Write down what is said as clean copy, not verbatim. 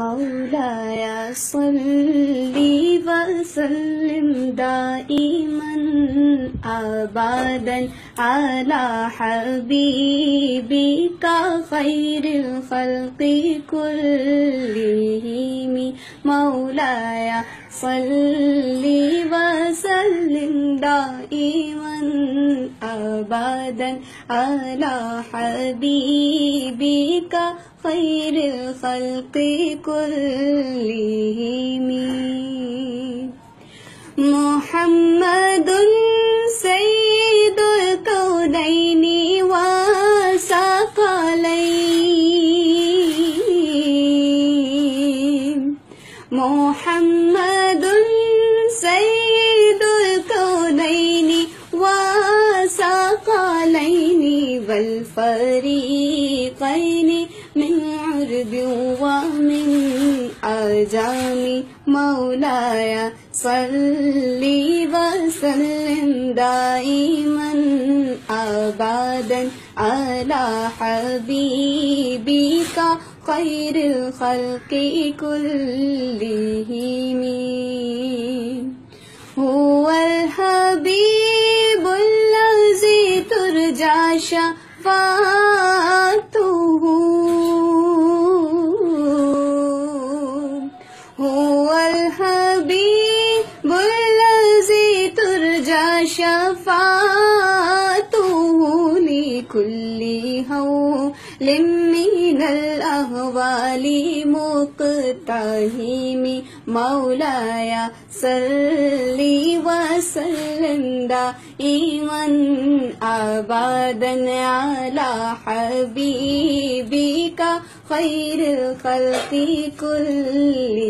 मौलाया सल्ली वसल्लिम दाइमन अबदन अला हबीबिका खैरिल खल्क़ि कुल्लिहिम। मौलाया सल्ली वसल्लिम दाइमन अबदन अला हबीबिका खैरिल खल्क़ि कुल्लिहिम। मुहम्मदुन सय्यिदुल कौनैनि व सकलैन। मुहम्मदुन सय्यिदुल कौनैनि व सकलैनि वल फरीक़ैनि मिन उर्बि व मिन अजामी। मौलाया सल्ली वसल्लिम दाइमन अबदन अला हबीबिका खैरिल खल्क़ि कुल्लिहिम। हुवल हबीबुल्लज़ी तुरजा शफ़ाअतुहु। हुवल हबीबुल्लज़ी तुरजा शफ़ाअतुहु लिकुल्ली हौलिम मिनल अहवालि मुक़्तहिम। मौलाया सल्ली वसल्लिम दाइमन अबदन अला हबीबिका खैरिल खल्क़ि कुल्लिहिम।